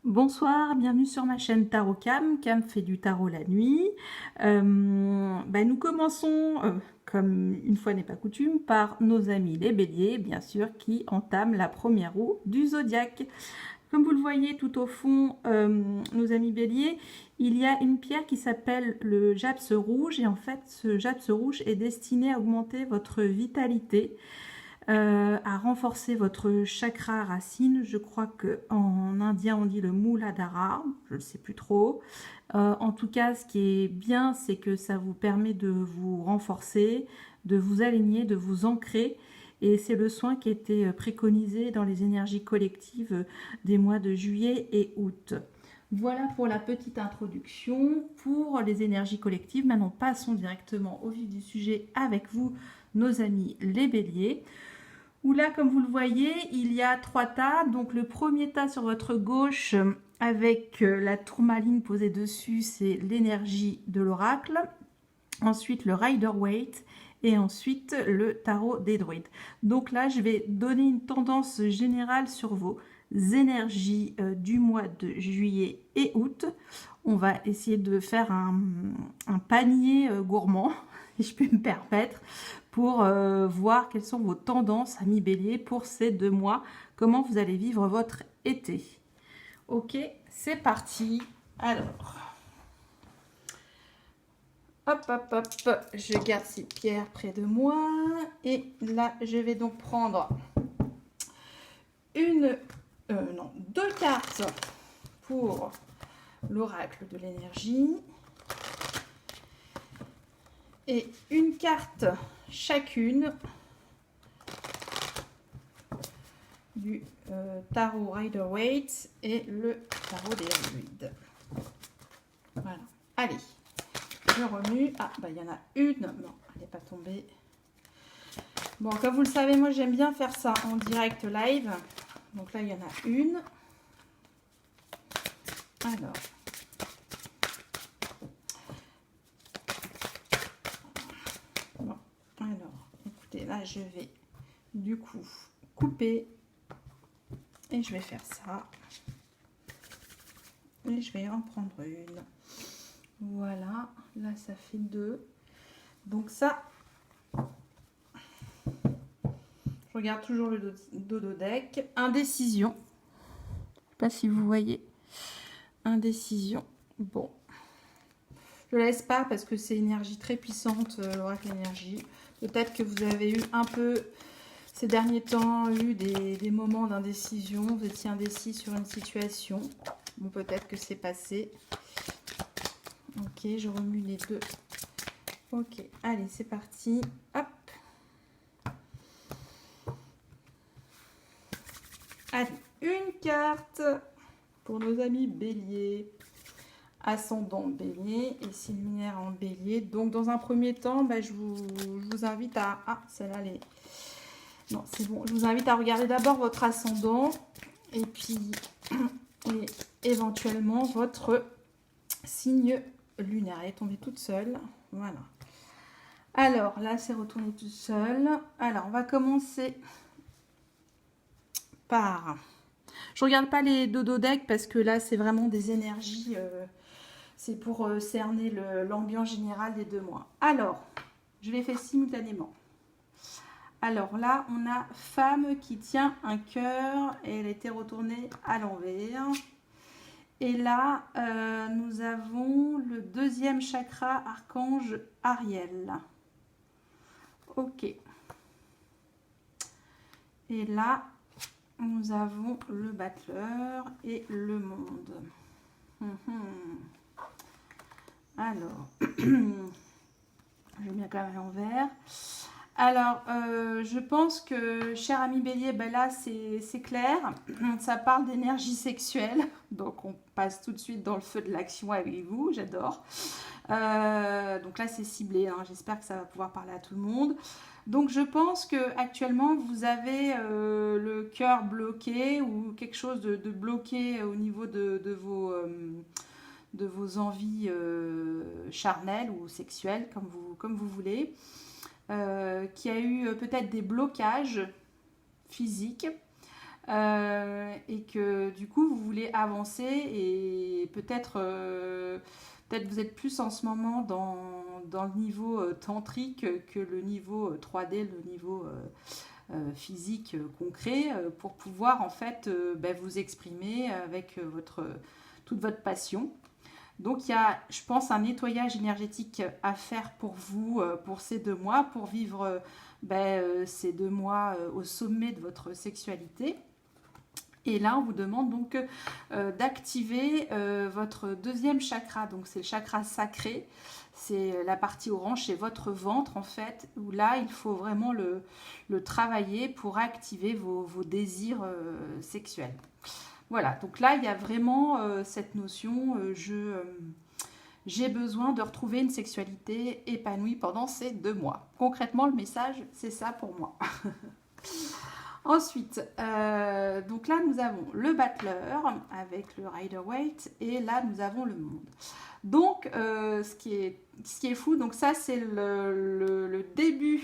Bonsoir, bienvenue sur ma chaîne Tarot Cam. Cam fait du tarot la nuit. Nous commençons, comme une fois n'est pas coutume, par nos amis les béliers, bien sûr, qui entament la première roue du zodiaque. Comme vous le voyez tout au fond, nos amis béliers, il y a une pierre qui s'appelle le japs rouge. Et en fait, ce japs rouge est destiné à augmenter votre vitalité, à renforcer votre chakra racine. Je crois qu'en indien on dit le Muladhara, je ne sais plus trop. En tout cas, ce qui est bien, c'est que ça vous permet de vous renforcer, de vous aligner, de vous ancrer. Et c'est le soin qui était préconisé dans les énergies collectives des mois de juillet et août. Voilà pour la petite introduction pour les énergies collectives. Maintenant, passons directement au vif du sujet avec vous, nos amis les béliers. Où là, comme vous le voyez, il y a 3 tas. Donc le premier tas sur votre gauche avec la tourmaline posée dessus, c'est l'énergie de l'oracle. Ensuite le Rider-Waite et ensuite le tarot des druides. Donc là, je vais donner une tendance générale sur vos énergies du mois de juillet et août. On va essayer de faire un panier gourmand, si je peux me permettre, pour voir quelles sont vos tendances, amis bélier, pour ces 2 mois, comment vous allez vivre votre été. Ok, c'est parti. Alors, hop, je garde ces pierres près de moi. Et là, je vais donc prendre 2 cartes pour l'oracle de l'énergie. Et une carte chacune du tarot Rider-Waite et le tarot des druides. Voilà. Allez, je remue. Ah, il y en a une. Non, elle n'est pas tombée. Bon, comme vous le savez, moi j'aime bien faire ça en direct live. Donc là, il y en a une. Alors. Là, je vais du coup couper et je vais faire ça. Et je vais en prendre une. Voilà, là, ça fait 2. Donc ça, je regarde toujours le dodo deck. Indécision. Je ne sais pas si vous voyez. Indécision. Bon. Je ne laisse pas parce que c'est une énergie très puissante, l'oracle énergie. Peut-être que vous avez eu un peu, ces derniers temps, eu des moments d'indécision. Vous étiez indécis sur une situation. Bon, peut-être que c'est passé. Ok, je remue les 2. Ok, allez, c'est parti. Hop. Allez, une carte pour nos amis béliers. Ascendant bélier et signe lunaire en bélier. Donc dans un premier temps, je vous invite à... Ah, celle-là, elle est... Non, c'est bon. Je vous invite à regarder d'abord votre ascendant et puis éventuellement votre signe lunaire. Elle est tombée toute seule. Voilà. Alors, là, c'est retourné toute seule. Alors, on va commencer par... Je regarde pas les dodo decks parce que là, c'est vraiment des énergies... C'est pour cerner l'ambiance générale des 2 mois. Alors, je les fais simultanément. Alors là, on a femme qui tient un cœur et elle était retournée à l'envers. Et là, nous avons le 2e chakra, archange Ariel. Ok. Et là, nous avons le battleur et le monde. Alors, je vais bien quand même à l'envers. Alors, je pense que, cher ami bélier, là, c'est clair. Ça parle d'énergie sexuelle. Donc, on passe tout de suite dans le feu de l'action avec vous. J'adore. Donc là, c'est ciblé. J'espère que ça va pouvoir parler à tout le monde. Donc, je pense qu'actuellement, vous avez le cœur bloqué ou quelque chose de bloqué au niveau de vos envies charnelles ou sexuelles, comme vous voulez, qui a eu peut-être des blocages physiques, et que du coup vous voulez avancer et peut-être vous êtes plus en ce moment dans le niveau tantrique que le niveau 3D, le niveau physique concret pour pouvoir en fait vous exprimer avec toute votre passion. Donc il y a, je pense, un nettoyage énergétique à faire pour vous pour ces 2 mois, pour vivre ces 2 mois au sommet de votre sexualité. Et là, on vous demande donc d'activer votre deuxième chakra. Donc c'est le chakra sacré, c'est la partie orange, c'est votre ventre en fait, où là, il faut vraiment le travailler pour activer vos désirs sexuels. Voilà, donc là, il y a vraiment cette notion, j'ai besoin de retrouver une sexualité épanouie pendant ces 2 mois. Concrètement, le message, c'est ça pour moi. Ensuite, donc là, nous avons le battleur avec le Rider-Waite et là, nous avons le monde. Donc, ce qui est fou, donc ça, c'est le début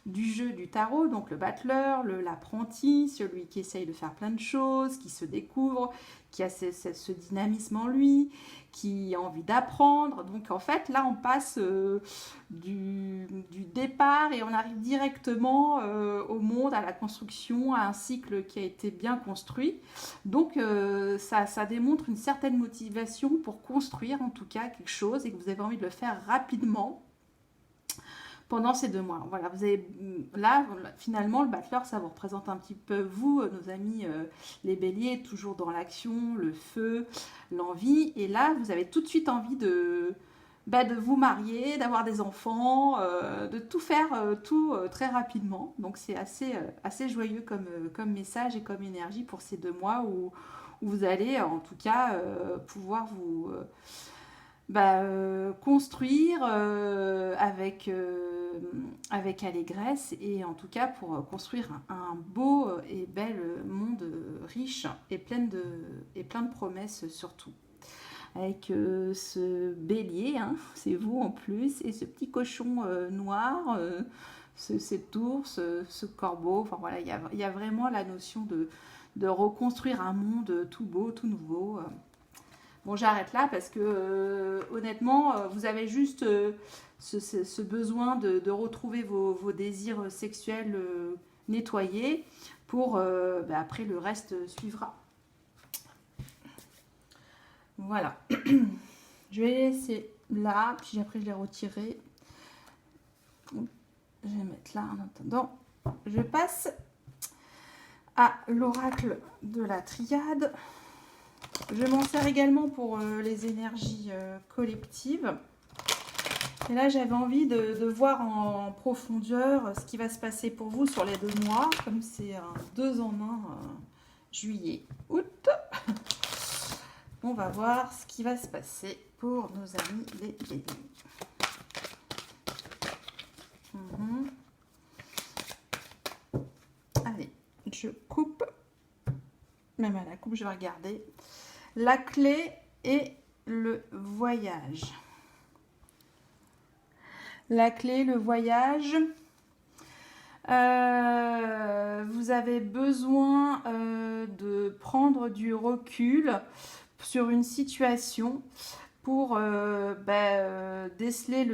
du jeu du tarot. Donc, le battleur, l'apprenti, celui qui essaye de faire plein de choses, qui se découvre, qui a ce dynamisme en lui, qui a envie d'apprendre. Donc, en fait, là, on passe du départ et on arrive directement au monde, à la construction, à un cycle qui a été bien construit. Donc, ça démontre une certaine motivation pour construire, en tout cas, quelque chose et que vous avez envie de le faire rapidement pendant ces 2 mois. Voilà, vous avez là, finalement, le battleur, ça vous représente un petit peu vous, nos amis les béliers, toujours dans l'action, le feu, l'envie. Et là, vous avez tout de suite envie de vous marier, d'avoir des enfants, de tout faire, très rapidement. Donc, c'est assez joyeux comme message et comme énergie pour ces 2 mois où vous allez, en tout cas, pouvoir vous... construire avec allégresse et en tout cas pour construire un beau et bel monde riche et plein de promesses surtout. Avec ce bélier, hein, c'est vous en plus, et ce petit cochon noir, cet ours, ce corbeau, enfin voilà, il y a vraiment la notion de reconstruire un monde tout beau, tout nouveau. Bon, j'arrête là parce que honnêtement, vous avez juste ce besoin de retrouver vos désirs sexuels nettoyés pour après le reste suivra. Voilà. Je vais les laisser là, puis après je les retirer. Je vais mettre là en attendant. Je passe à l'oracle de la triade. Je m'en sers également pour les énergies collectives. Et là, j'avais envie de voir en profondeur ce qui va se passer pour vous sur les 2 mois, comme c'est un 2 en 1, juillet, août. On va voir ce qui va se passer pour nos amis les béliers. Allez, je coupe. Même à la coupe, je vais regarder. La clé est le voyage. La clé, le voyage. Vous avez besoin de prendre du recul sur une situation pour déceler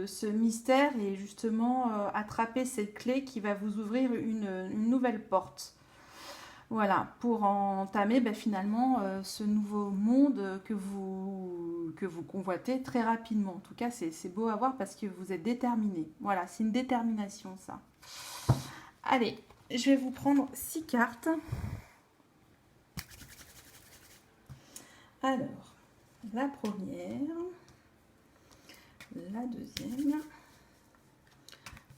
ce mystère et justement attraper cette clé qui va vous ouvrir une nouvelle porte. Voilà, pour entamer finalement ce nouveau monde que vous convoitez très rapidement. En tout cas, c'est beau à voir parce que vous êtes déterminé. Voilà, c'est une détermination ça. Allez, je vais vous prendre 6 cartes. Alors, la première, la deuxième,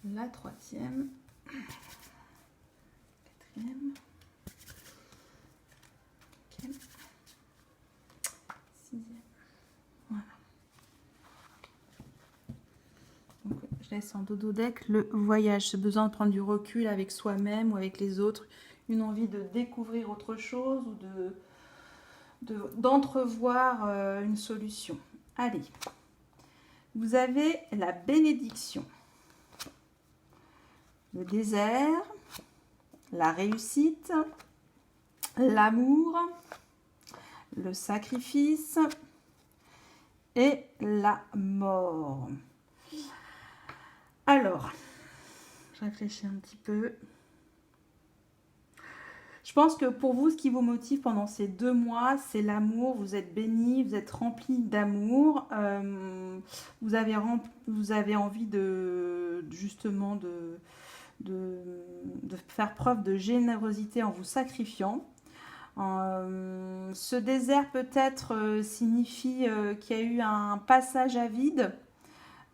la troisième, quatrième. Voilà. Donc, je laisse en dodo deck le voyage, ce besoin de prendre du recul avec soi-même ou avec les autres, une envie de découvrir autre chose ou d'entrevoir une solution. Allez, vous avez la bénédiction, le désert, la réussite, l'amour, le sacrifice et la mort. Alors, je réfléchis un petit peu. Je pense que pour vous, ce qui vous motive pendant ces 2 mois, c'est l'amour. Vous êtes béni, vous êtes rempli d'amour. Vous avez envie justement de faire preuve de générosité en vous sacrifiant. Ce désert peut-être signifie qu'il y a eu un passage à vide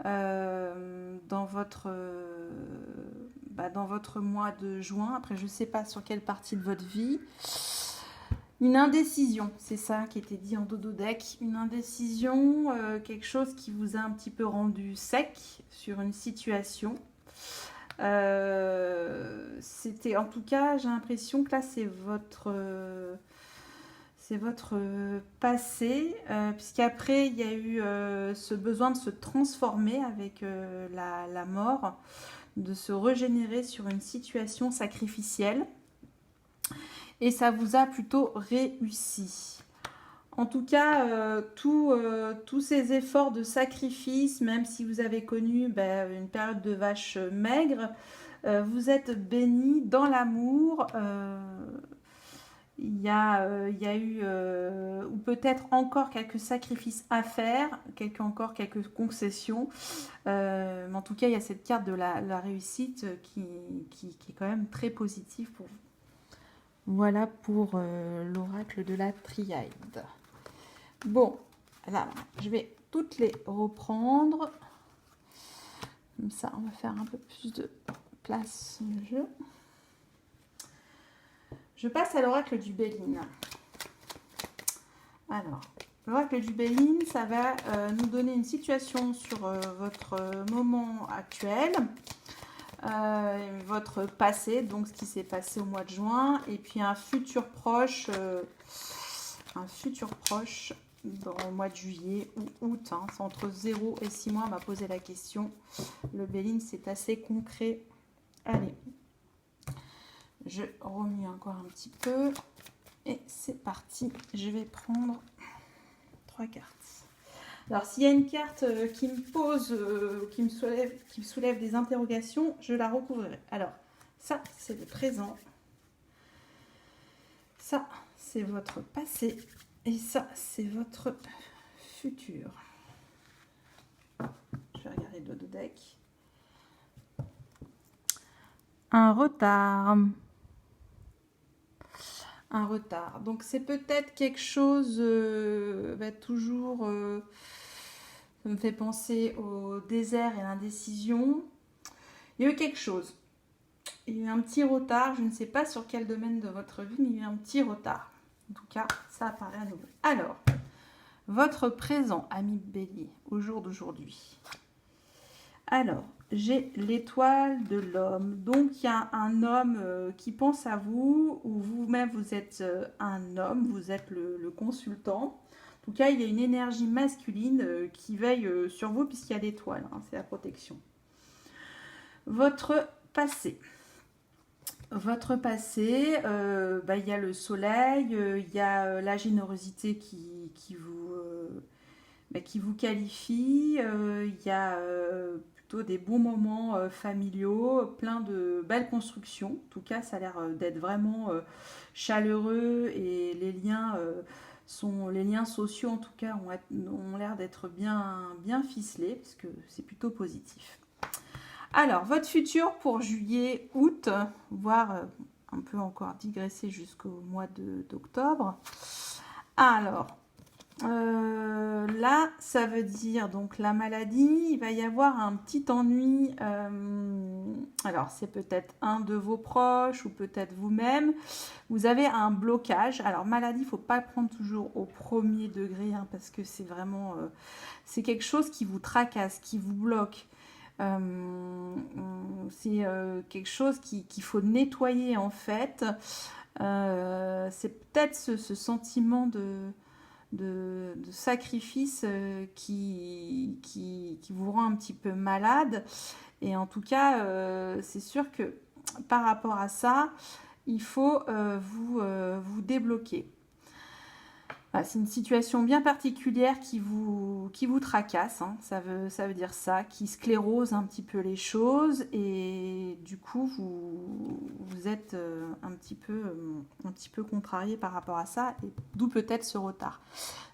dans votre mois de juin. Après, je ne sais pas sur quelle partie de votre vie. Une indécision, c'est ça qui était dit en dodo deck. Une indécision, quelque chose qui vous a un petit peu rendu sec sur une situation. C'était, en tout cas, j'ai l'impression que là, c'est votre passé, puisqu'après, il y a eu ce besoin de se transformer avec la mort, de se régénérer sur une situation sacrificielle. Et ça vous a plutôt réussi. En tout cas, tous ces efforts de sacrifice, même si vous avez connu une période de vache maigre, vous êtes béni dans l'amour. Il y a eu, ou peut-être encore quelques sacrifices à faire, encore quelques concessions. Mais en tout cas, il y a cette carte de la réussite qui est quand même très positive pour vous. Voilà pour l'oracle de la triade. Bon, là, je vais toutes les reprendre. Comme ça, on va faire un peu plus de place sur le jeu. Je passe à l'oracle du Béline. Alors, l'oracle du Béline, ça va nous donner une situation sur votre moment actuel, votre passé, donc ce qui s'est passé au mois de juin, et puis un futur proche dans le mois de juillet ou août. Hein, c'est entre 0 et 6 mois, on m'a posé la question. Le Béline, c'est assez concret. Allez. Je remue encore un petit peu et c'est parti. Je vais prendre 3 cartes. Alors, s'il y a une carte qui me pose, qui me soulève des interrogations, je la recouvrirai. Alors, ça, c'est le présent. Ça, c'est votre passé. Et ça, c'est votre futur. Je vais regarder le dodo deck. Un retard. Un retard. Donc c'est peut-être quelque chose, toujours, ça me fait penser au désert et l'indécision. Il y a eu quelque chose. Il y a eu un petit retard, je ne sais pas sur quel domaine de votre vie, mais il y a eu un petit retard. En tout cas, ça apparaît à nouveau. Alors, votre présent, ami Bélier, au jour d'aujourd'hui. Alors, j'ai l'étoile de l'homme. Donc, il y a un homme qui pense à vous, ou vous-même, vous êtes un homme, vous êtes le consultant. En tout cas, il y a une énergie masculine qui veille sur vous, puisqu'il y a l'étoile, hein, c'est la protection. Votre passé. Votre passé, il y a le soleil, il y a la générosité qui vous qualifie, il y a des bons moments familiaux, plein de belles constructions. En tout cas, ça a l'air d'être vraiment chaleureux et les liens sociaux, en tout cas, ont l'air d'être bien ficelés, parce que c'est plutôt positif. Alors, votre futur pour juillet, août, voire un peu encore digresser jusqu'au mois d'octobre. Alors, là, ça veut dire donc la maladie, il va y avoir un petit ennui. Alors, c'est peut-être un de vos proches ou peut-être vous-même. Vous avez un blocage. Alors, maladie, il ne faut pas le prendre toujours au premier degré, hein, parce que c'est vraiment... c'est quelque chose qui vous tracasse, qui vous bloque. C'est quelque chose qu'il faut nettoyer, en fait. C'est peut-être ce sentiment de sacrifice qui vous rend un petit peu malade. Et en tout cas, c'est sûr que par rapport à ça, il faut vous débloquer. Voilà, c'est une situation bien particulière qui vous tracasse, hein, ça veut dire ça, qui sclérose un petit peu les choses et du coup vous êtes un petit peu contrarié par rapport à ça et d'où peut-être ce retard.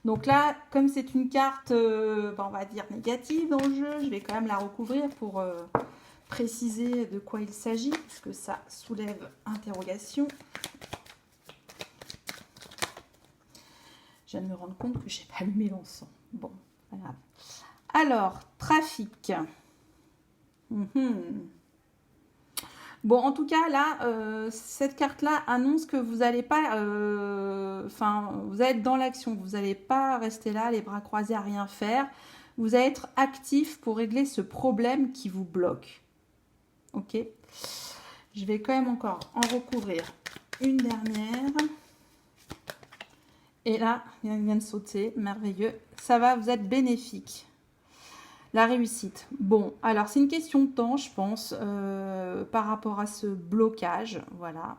Donc là, comme c'est une carte, on va dire négative dans le jeu, je vais quand même la recouvrir pour préciser de quoi il s'agit parce que ça soulève interrogation. Je viens de me rendre compte que je n'ai pas allumé l'encens. Bon, pas grave. Alors, trafic. Bon, en tout cas, là, cette carte-là annonce que vous n'allez pas... vous allez être dans l'action. Vous n'allez pas rester là, les bras croisés à rien faire. Vous allez être actif pour régler ce problème qui vous bloque. Ok. Je vais quand même encore en recouvrir une dernière. Et là, il vient de sauter, merveilleux. Ça va vous être bénéfique. La réussite. Bon, alors c'est une question de temps, je pense, par rapport à ce blocage. Voilà.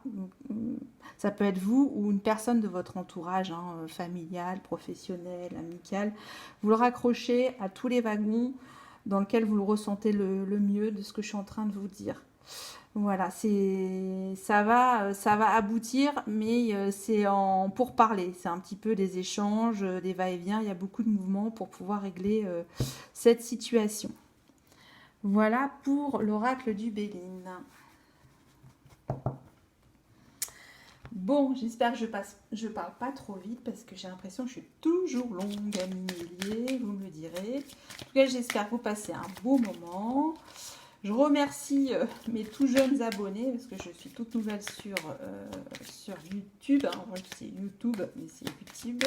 Ça peut être vous ou une personne de votre entourage, hein, familial, professionnel, amical. Vous le raccrochez à tous les wagons dans lesquels vous le ressentez le mieux de ce que je suis en train de vous dire. Voilà, ça va aboutir, mais c'est pour parler. C'est un petit peu des échanges, des va-et-vient. Il y a beaucoup de mouvements pour pouvoir régler cette situation. Voilà pour l'oracle du Béline. Bon, j'espère que je parle pas trop vite parce que j'ai l'impression que je suis toujours longue, amis Bélier, vous me le direz. En tout cas, j'espère que vous passez un beau moment. Je remercie mes tout jeunes abonnés parce que je suis toute nouvelle sur YouTube. On voit que c'est YouTube, mais c'est YouTube.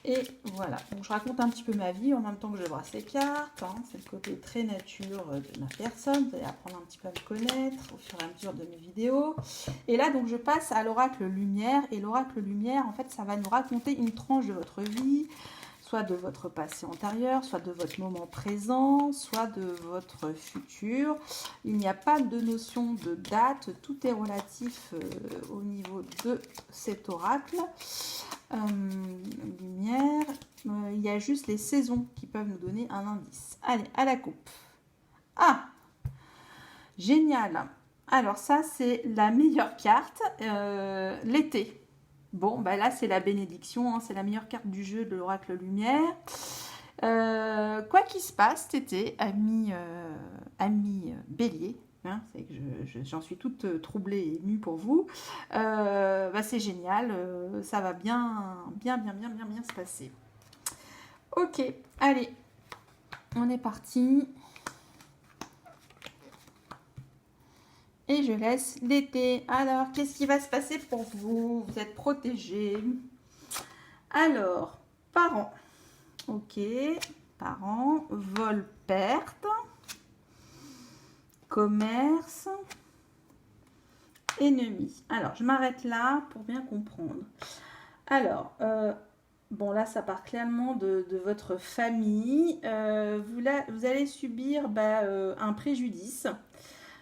Et voilà, donc je raconte un petit peu ma vie en même temps que je brasse les cartes. Hein. C'est le côté très nature de ma personne. Vous allez apprendre un petit peu à me connaître au fur et à mesure de mes vidéos. Et là, donc je passe à l'oracle lumière. Et l'oracle lumière, en fait, ça va nous raconter une tranche de votre vie, soit de votre passé antérieur, soit de votre moment présent, soit de votre futur. Il n'y a pas de notion de date, tout est relatif au niveau de cet oracle. Lumière, il y a juste les saisons qui peuvent nous donner un indice. Allez, à la coupe. Ah, génial. Alors ça, c'est la meilleure carte, l'été. Bon, bah là, c'est la bénédiction, hein, c'est la meilleure carte du jeu de l'oracle lumière. Quoi qu'il se passe cet été, ami bélier, hein, c'est que j'en suis toute troublée et émue pour vous, c'est génial, ça va bien se passer. Ok, allez, on est parti. Et je laisse l'été. Alors, qu'est-ce qui va se passer pour vous? Vous êtes protégés. Alors, parents. Ok, parents, vol, perte, commerce, ennemi. Alors, je m'arrête là pour bien comprendre. Alors, bon là, ça part clairement de votre famille. Vous allez subir un préjudice.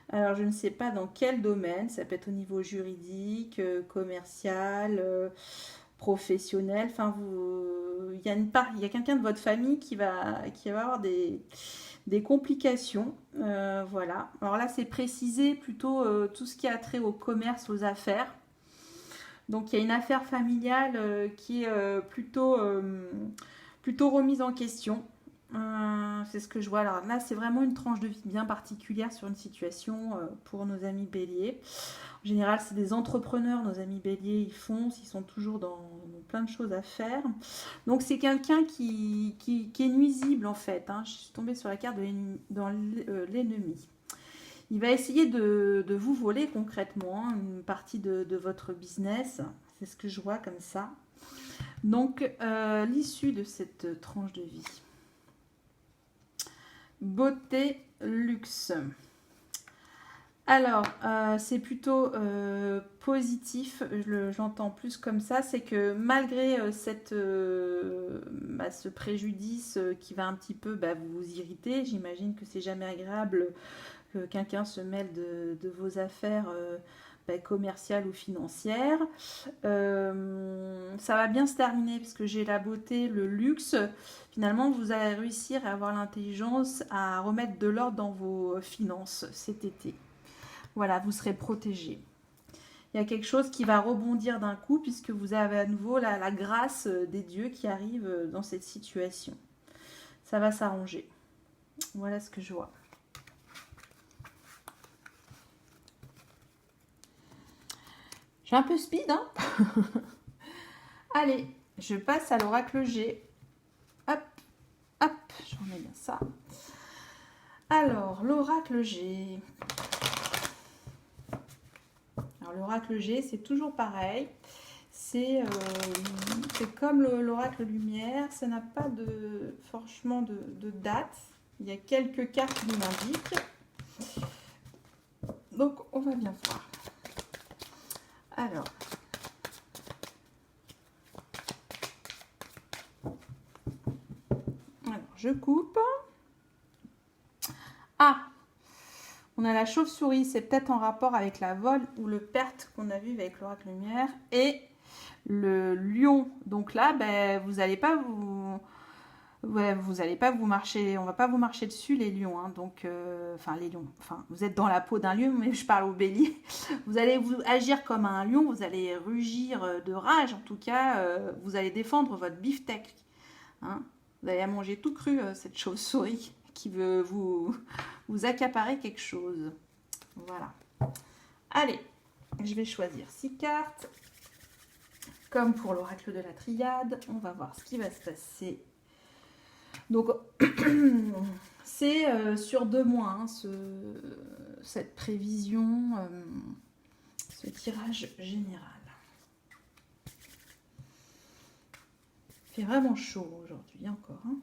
Alors, je ne sais pas dans quel domaine, ça peut être au niveau juridique, commercial, professionnel. Enfin, il y a quelqu'un de votre famille qui va avoir des complications. Voilà. Alors là, c'est précisé plutôt tout ce qui a trait au commerce, aux affaires. Donc, il y a une affaire familiale qui est plutôt remise en question. C'est ce que je vois. Alors là, c'est vraiment une tranche de vie bien particulière sur une situation pour nos amis béliers. En général, c'est des entrepreneurs, nos amis béliers, ils foncent, ils sont toujours dans plein de choses à faire. Donc, c'est quelqu'un qui est nuisible en fait. Hein. Je suis tombée sur la carte de l'ennemi. Il va essayer de vous voler concrètement une partie de votre business. C'est ce que je vois comme ça. Donc, l'issue de cette tranche de vie. Beauté, luxe. Alors, c'est plutôt positif, j'entends plus comme ça, c'est que malgré ce préjudice qui va un petit peu vous irriter, j'imagine que c'est jamais agréable que quelqu'un se mêle de vos affaires commerciale ou financière. Ça va bien se terminer parce que j'ai la beauté, le luxe. Finalement, vous allez réussir à avoir l'intelligence à remettre de l'ordre dans vos finances cet été. Voilà, vous serez protégé. Il y a quelque chose qui va rebondir d'un coup puisque vous avez à nouveau la grâce des dieux qui arrive dans cette situation. Ça va s'arranger. Voilà ce que je vois. J'ai un peu speed, hein. Allez, je passe à l'oracle G. Hop, hop, je remets bien ça. Alors, l'oracle G. Alors, l'oracle G, c'est toujours pareil. C'est comme l'oracle lumière, ça n'a pas franchement de date. Il y a quelques cartes qui nous l'indiquent. Donc, on va bien voir. Alors, je coupe. Ah, on a la chauve-souris, c'est peut-être en rapport avec la vol ou le perte qu'on a vu avec l'oracle lumière. Et le lion. Donc là, ben, vous n'allez pas vous marcher, on va pas vous marcher dessus les lions, hein. Donc, les lions, vous êtes dans la peau d'un lion, mais je parle au bélier. Vous allez vous agir comme un lion, vous allez rugir de rage, en tout cas, vous allez défendre votre beefsteak, hein. Vous allez manger tout cru, cette chauve-souris qui veut vous accaparer quelque chose. Voilà. Allez, je vais choisir 6 cartes. Comme pour l'oracle de la triade, on va voir ce qui va se passer. Donc, c'est sur 2 mois, hein, cette prévision, ce tirage général. Il fait vraiment chaud aujourd'hui encore, hein.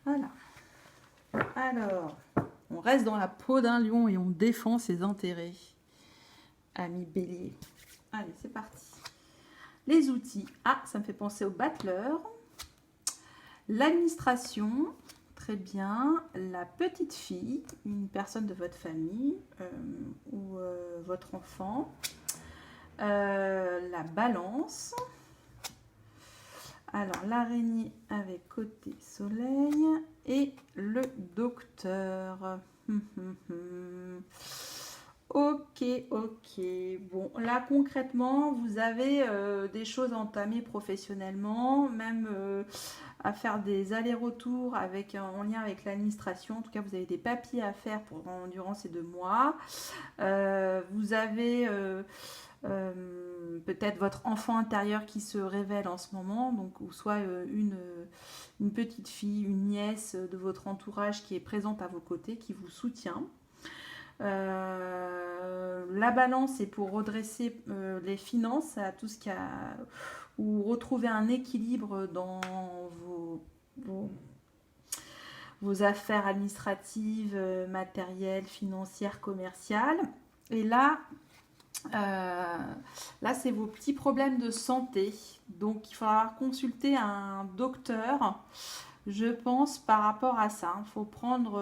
Voilà. Alors, on reste dans la peau d'un lion et on défend ses intérêts. Ami bélier. Allez, c'est parti. Les outils. Ah, ça me fait penser au battleur. L'administration, très bien. La petite fille, une personne de votre famille ou votre enfant. La balance. Alors, l'araignée avec côté soleil et le docteur. Ok. Bon, là, concrètement, vous avez des choses entamées professionnellement, même à faire des allers-retours en lien avec l'administration. En tout cas, vous avez des papiers à faire durant ces 2 mois. Vous avez peut-être votre enfant intérieur qui se révèle en ce moment, donc, ou soit une petite fille, une nièce de votre entourage qui est présente à vos côtés, qui vous soutient. La balance est pour redresser les finances, à tout ce qu'il y a, ou retrouver un équilibre dans vos affaires administratives, matérielles, financières, commerciales. Et là, c'est vos petits problèmes de santé. Donc, il faudra consulter un docteur, je pense, par rapport à ça. Il faut prendre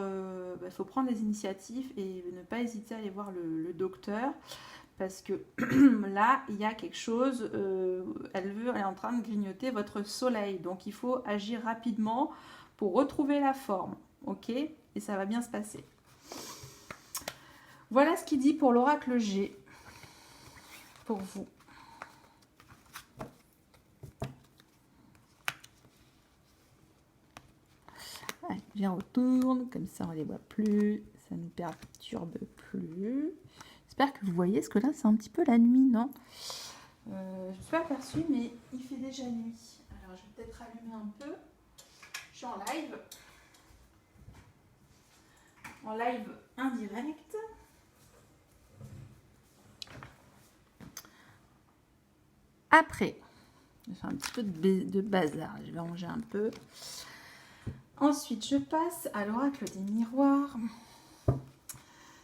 les initiatives et ne pas hésiter à aller voir le docteur. Parce que là, il y a quelque chose, elle est en train de grignoter votre soleil. Donc, il faut agir rapidement pour retrouver la forme. Ok? Et ça va bien se passer. Voilà ce qu'il dit pour l'oracle G. Pour vous. Allez, viens, on retourne. Comme ça, on ne les voit plus. Ça ne nous perturbe plus. J'espère que vous voyez, parce que là, c'est un petit peu la nuit, non? Je ne suis pas aperçue, mais il fait déjà nuit. Alors, je vais peut-être rallumer un peu. Je suis en live. En live indirect. Après, je vais faire un petit peu de bazar. Je vais ranger un peu. Ensuite, je passe à l'oracle des miroirs.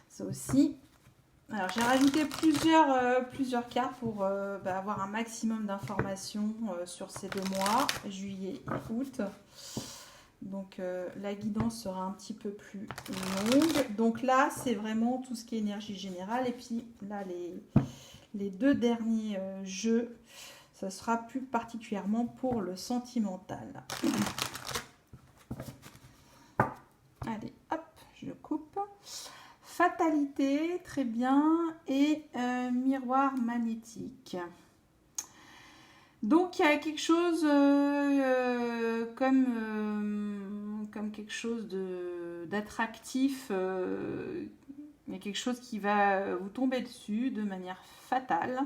Ça aussi. Alors, j'ai rajouté plusieurs cartes pour avoir un maximum d'informations sur ces 2 mois, juillet et août. Donc la guidance sera un petit peu plus longue. Donc là, c'est vraiment tout ce qui est énergie générale. Et puis là, les deux derniers jeux, ça sera plus particulièrement pour le sentimental. Allez, hop, je coupe. Fatalité, très bien. Et miroir magnétique. Donc il y a quelque chose comme quelque chose d'attractif. Il y a quelque chose qui va vous tomber dessus de manière fatale.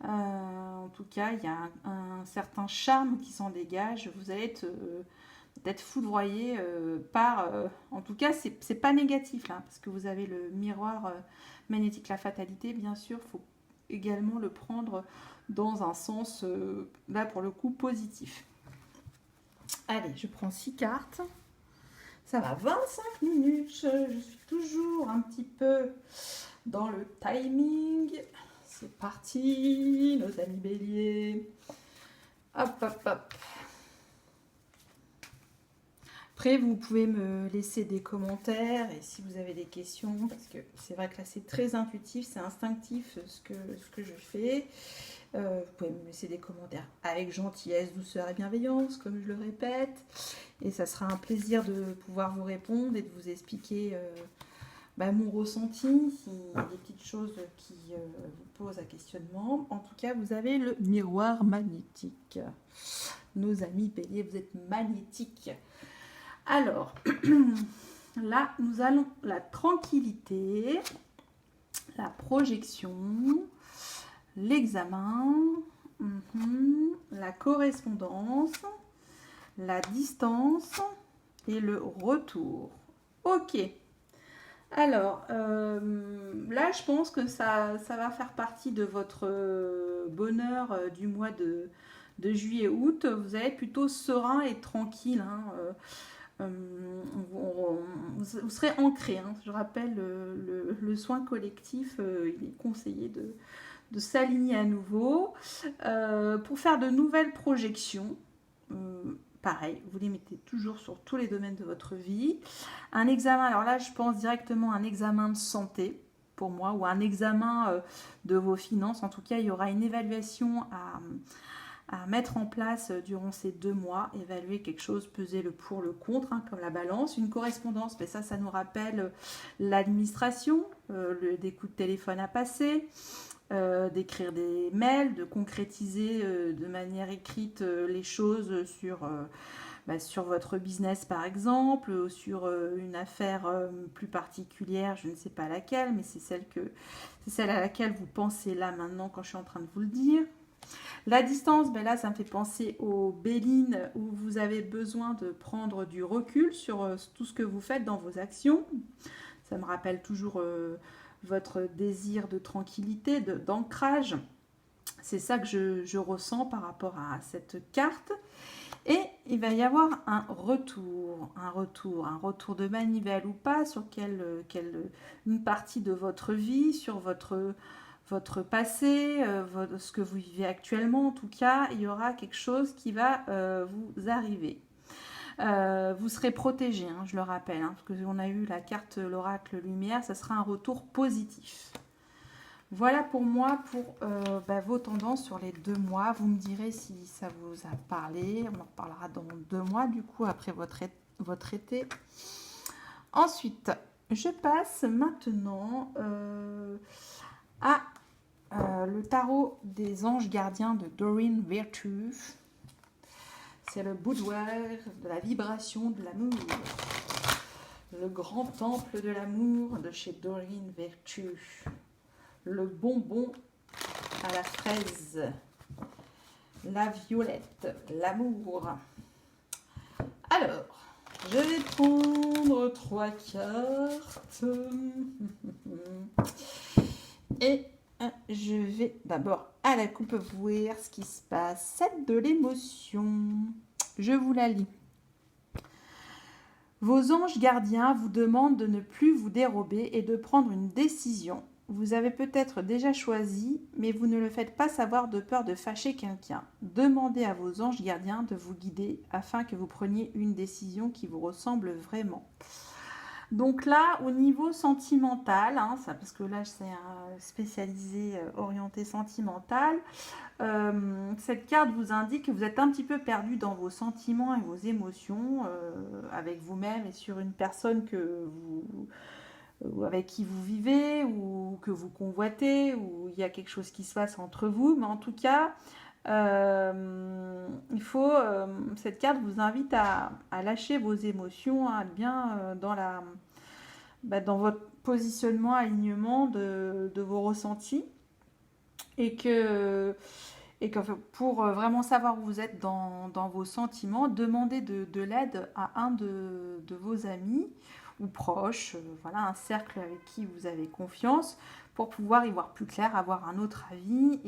En tout cas, il y a un certain charme qui s'en dégage. Vous allez être foudroyé par... en tout cas, c'est pas négatif là, parce que vous avez le miroir magnétique, la fatalité, bien sûr. Il faut également le prendre dans un sens, là pour le coup, positif. Allez, je prends 6 cartes. Ça va, 25 minutes. Je suis toujours un petit peu dans le timing. C'est parti, nos amis béliers. Hop, hop, hop. Après, vous pouvez me laisser des commentaires et si vous avez des questions, parce que c'est vrai que là, c'est très intuitif, c'est instinctif ce que je fais. Vous pouvez me laisser des commentaires avec gentillesse, douceur et bienveillance, comme je le répète. Et ça sera un plaisir de pouvoir vous répondre et de vous expliquer mon ressenti, s'il y a des petites choses qui vous posent un questionnement. En tout cas, vous avez le miroir magnétique. Nos amis béliers, vous êtes magnétiques. Alors, là, nous allons la tranquillité, la projection, l'examen, la correspondance, la distance et le retour. Ok. Alors, là, je pense que ça va faire partie de votre bonheur du mois de juillet-août. Vous allez être plutôt serein et tranquille. Vous serez ancré. Je rappelle, le soin collectif, il est conseillé de s'aligner à nouveau pour faire de nouvelles projections. Pareil, vous les mettez toujours sur tous les domaines de votre vie. Un examen, alors là, je pense directement à un examen de santé pour moi ou un examen de vos finances. En tout cas, il y aura une évaluation à mettre en place durant ces 2 mois, évaluer quelque chose, peser le pour, le contre, comme la balance. Une correspondance, mais ça nous rappelle l'administration, des coups de téléphone à passer, d'écrire des mails, de concrétiser de manière écrite les choses sur votre business par exemple, sur une affaire plus particulière, je ne sais pas laquelle, mais c'est celle à laquelle vous pensez là maintenant quand je suis en train de vous le dire. La distance, là ça me fait penser aux Bélines où vous avez besoin de prendre du recul sur tout ce que vous faites dans vos actions. Ça me rappelle toujours votre désir de tranquillité, d'ancrage. C'est ça que je ressens par rapport à cette carte. Et il va y avoir un retour de manivelle ou pas sur une partie de votre vie, sur votre passé, ce que vous vivez actuellement. En tout cas, il y aura quelque chose qui va vous arriver. Vous serez protégé, je le rappelle, parce qu'on a eu la carte l'oracle lumière, ça sera un retour positif. Voilà pour moi pour vos tendances sur les 2 mois. Vous me direz si ça vous a parlé. On en reparlera dans 2 mois, du coup, après votre été. Ensuite, je passe maintenant à le tarot des anges gardiens de Doreen Virtue. C'est le boudoir de la vibration de l'amour. Le grand temple de l'amour de chez Doreen Virtue. Le bonbon à la fraise. La violette, l'amour. Alors, je vais prendre 3 cartes. Et je vais d'abord à la coupe voir ce qui se passe. 7 de l'émotion. Je vous la lis. Vos anges gardiens vous demandent de ne plus vous dérober et de prendre une décision vous avez peut-être déjà choisi, mais vous ne le faites pas savoir de peur de fâcher quelqu'un. Demandez à vos anges gardiens de vous guider afin que vous preniez une décision qui vous ressemble vraiment. Donc là, au niveau sentimental, hein, ça, parce que là, c'est un spécialisé orienté sentimental, cette carte vous indique que vous êtes un petit peu perdu dans vos sentiments et vos émotions avec vous-même et sur une personne avec qui vous vivez ou que vous convoitez, ou il y a quelque chose qui se passe entre vous. Mais en tout cas, cette carte vous invite à lâcher vos émotions, à être bien dans votre positionnement, alignement de vos ressentis. Et que pour vraiment savoir où vous êtes dans vos sentiments, demandez de l'aide à un de vos amis ou proches, voilà, un cercle avec qui vous avez confiance, pour pouvoir y voir plus clair, avoir un autre avis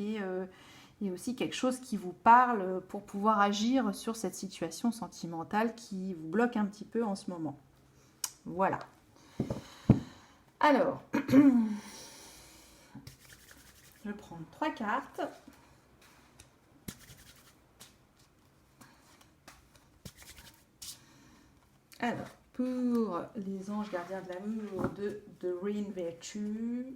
et aussi quelque chose qui vous parle pour pouvoir agir sur cette situation sentimentale qui vous bloque un petit peu en ce moment. Voilà. Alors, je vais prendre 3 cartes. Alors, pour les anges gardiens de l'amour de Doreen Virtue.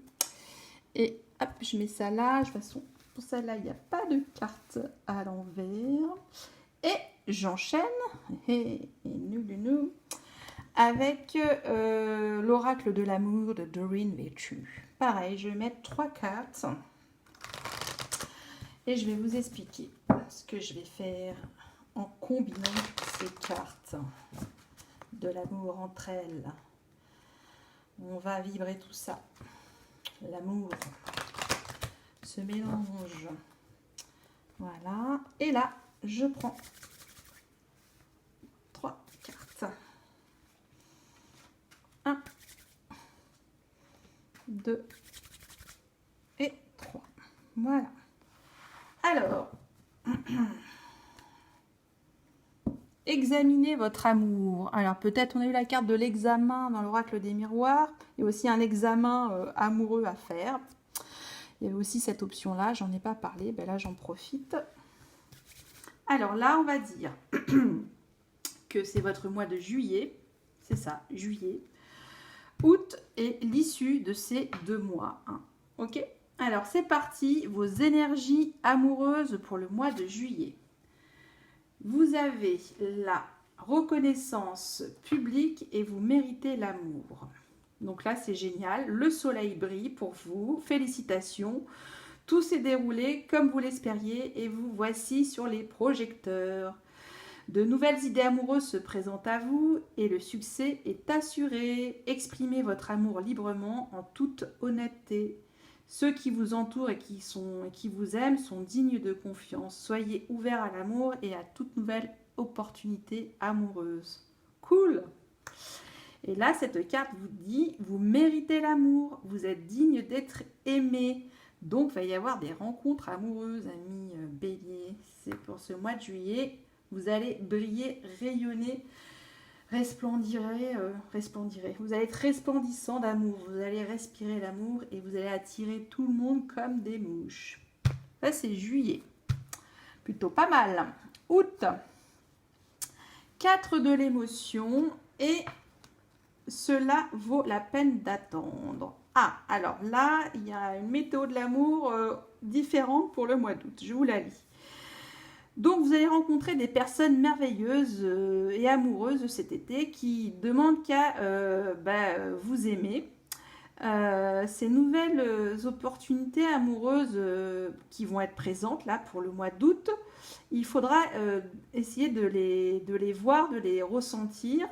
Et hop, je mets ça là. De toute façon, pour celle-là, il n'y a pas de carte à l'envers. Et j'enchaîne. Et nous, avec l'oracle de l'amour de Doreen Virtue. Pareil, je vais mettre 3 cartes. Et je vais vous expliquer ce que je vais faire en combinant ces cartes de l'amour entre elles. On va vibrer tout ça. L'amour se mélange. Voilà. Et là, je prends 3 cartes. 1, 2 et 3. Voilà. Alors, examinez votre amour. Alors peut-être on a eu la carte de l'examen dans l'oracle des miroirs. Il y a aussi un examen amoureux à faire. Il y avait aussi cette option-là, j'en ai pas parlé, ben là j'en profite. Alors là, on va dire que c'est votre mois de juillet. C'est ça, juillet. Août est l'issue de ces 2 mois. Hein. Ok ? Alors c'est parti, vos énergies amoureuses pour le mois de juillet. Vous avez la reconnaissance publique et vous méritez l'amour. Donc là, c'est génial. Le soleil brille pour vous. Félicitations. Tout s'est déroulé comme vous l'espériez et vous voici sur les projecteurs. De nouvelles idées amoureuses se présentent à vous et le succès est assuré. Exprimez votre amour librement en toute honnêteté. Ceux qui vous entourent et qui vous aiment sont dignes de confiance. Soyez ouverts à l'amour et à toute nouvelle opportunité amoureuse. Cool! Et là, cette carte vous dit, vous méritez l'amour, vous êtes digne d'être aimé. Donc, il va y avoir des rencontres amoureuses, amis béliers. C'est pour ce mois de juillet. Vous allez briller, rayonner, resplendirez. Vous allez être resplendissant d'amour. Vous allez respirer l'amour et vous allez attirer tout le monde comme des mouches. Ça, c'est juillet. Plutôt pas mal. Août. 4 de l'émotion et cela vaut la peine d'attendre. Ah, alors là, il y a une météo de l'amour différente pour le mois d'août. Je vous la lis. Donc, vous allez rencontrer des personnes merveilleuses et amoureuses cet été qui demandent qu'à vous aimer. Ces nouvelles opportunités amoureuses qui vont être présentes là pour le mois d'août, il faudra essayer de les voir, de les ressentir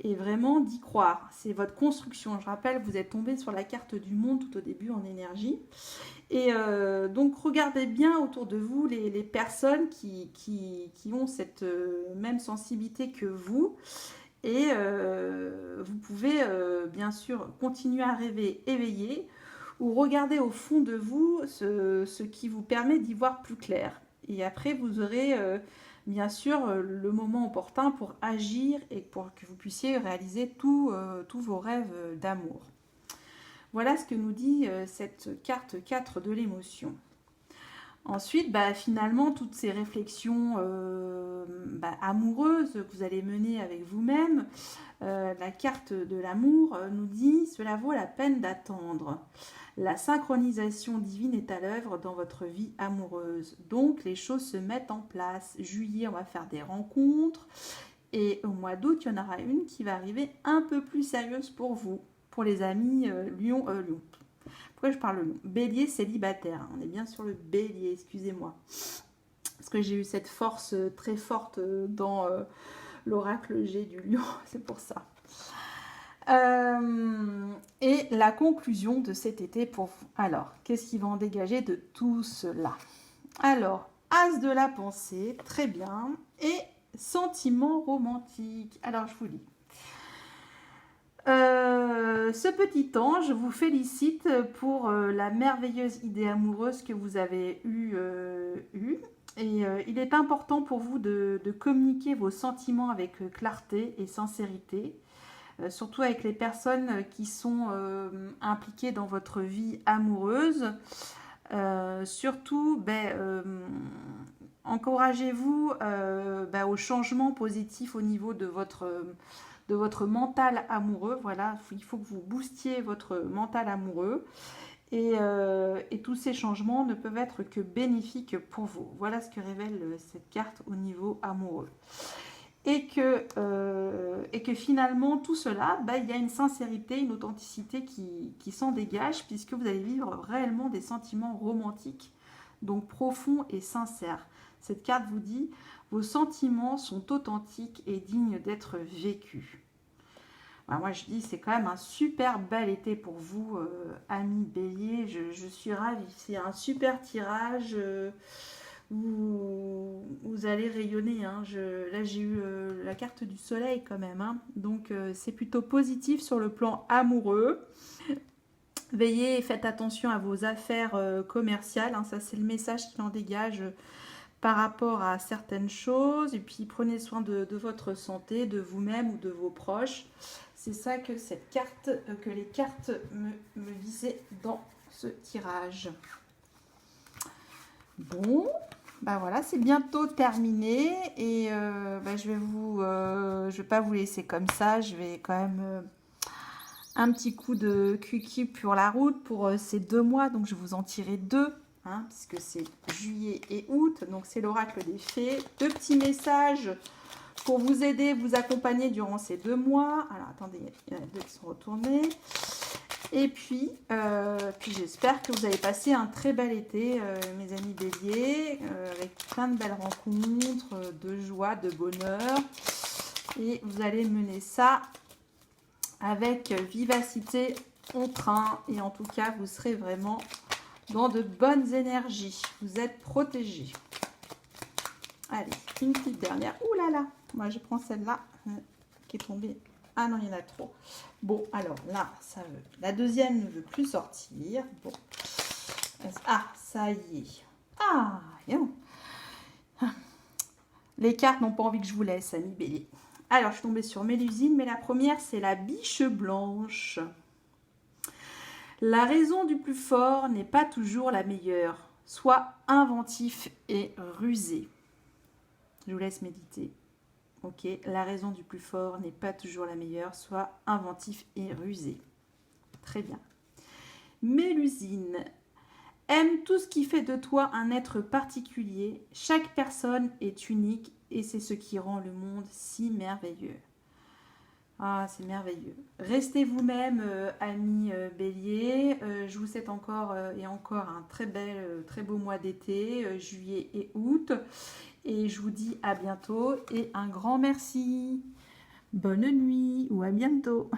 et vraiment d'y croire. C'est votre construction. Je rappelle, vous êtes tombé sur la carte du monde tout au début en énergie. Et donc, regardez bien autour de vous les personnes qui ont cette même sensibilité que vous. Et vous pouvez bien sûr continuer à rêver éveillé ou regarder au fond de vous ce qui vous permet d'y voir plus clair. Et après, vous aurez bien sûr le moment opportun pour agir et pour que vous puissiez réaliser tous vos rêves d'amour. Voilà ce que nous dit cette carte 4 de l'émotion. Ensuite, finalement, toutes ces réflexions amoureuses que vous allez mener avec vous-même, la carte de l'amour nous dit « Cela vaut la peine d'attendre ». La synchronisation divine est à l'œuvre dans votre vie amoureuse. Donc, les choses se mettent en place. Juillet, on va faire des rencontres. Et au mois d'août, il y en aura une qui va arriver un peu plus sérieuse pour vous. Pour les amis Lion. Pourquoi je parle Lion? Bélier célibataire. On est bien sur le bélier, excusez-moi. Parce que j'ai eu cette force très forte dans l'oracle G du lion. C'est pour ça. Et la conclusion de cet été pour vous. Alors, qu'est-ce qui va en dégager de tout cela? Alors, As de la pensée, très bien. Et sentiment romantique. Alors, je vous lis. Ce petit ange vous félicite pour la merveilleuse idée amoureuse que vous avez eue. Et il est important pour vous de communiquer vos sentiments avec clarté et sincérité. Surtout avec les personnes qui sont impliquées dans votre vie amoureuse. Surtout, encouragez-vous au changement positif au niveau de votre mental amoureux. Voilà, il faut que vous boostiez votre mental amoureux. Et tous ces changements ne peuvent être que bénéfiques pour vous. Voilà ce que révèle cette carte au niveau amoureux. Et que finalement, tout cela, il y a une sincérité, une authenticité qui s'en dégage, puisque vous allez vivre réellement des sentiments romantiques, donc profonds et sincères. Cette carte vous dit, vos sentiments sont authentiques et dignes d'être vécus. Moi, je dis, c'est quand même un super bel été pour vous, amis bélier. Je suis ravie. C'est un super tirage. Vous allez rayonner. Là, j'ai eu la carte du soleil quand même. Donc, c'est plutôt positif sur le plan amoureux. Veillez et faites attention à vos affaires commerciales. Ça, c'est le message qui en dégage par rapport à certaines choses. Et puis, prenez soin de votre santé, de vous-même ou de vos proches. C'est ça que cette carte, que les cartes me disaient dans ce tirage. Bon, voilà, c'est bientôt terminé et je vais pas vous laisser comme ça. Je vais quand même un petit coup de cuqui pour la route pour ces 2 mois. Donc je vais vous en tirer 2, puisque c'est juillet et août. Donc c'est l'oracle des fées. 2 petits messages pour vous aider, vous accompagner durant ces 2 mois. Alors attendez, il y en a 2 qui sont retournés. Et puis j'espère que vous avez passé un très bel été, mes amis béliers, avec plein de belles rencontres, de joie, de bonheur. Et vous allez mener ça avec vivacité, entrain. Et en tout cas, vous serez vraiment dans de bonnes énergies. Vous êtes protégés. Allez, une petite dernière. Ouh là là, moi je prends celle-là qui est tombée. Ah non, il y en a trop. Bon, alors là, ça veut. La deuxième ne veut plus sortir. Bon. Ah, ça y est. Ah, bien. Les cartes n'ont pas envie que je vous laisse, amis bélier. Alors, je suis tombée sur Mélusine, mais la première, c'est la biche blanche. La raison du plus fort n'est pas toujours la meilleure. Sois inventif et rusé. Je vous laisse méditer. Ok, la raison du plus fort n'est pas toujours la meilleure, soit inventif et rusé. Très bien. Mélusine, aime tout ce qui fait de toi un être particulier. Chaque personne est unique et c'est ce qui rend le monde si merveilleux. Ah, c'est merveilleux. Restez vous-même, amis bélier. Je vous souhaite encore et encore un très beau mois d'été, juillet et août. Et je vous dis à bientôt et un grand merci. Bonne nuit ou à bientôt.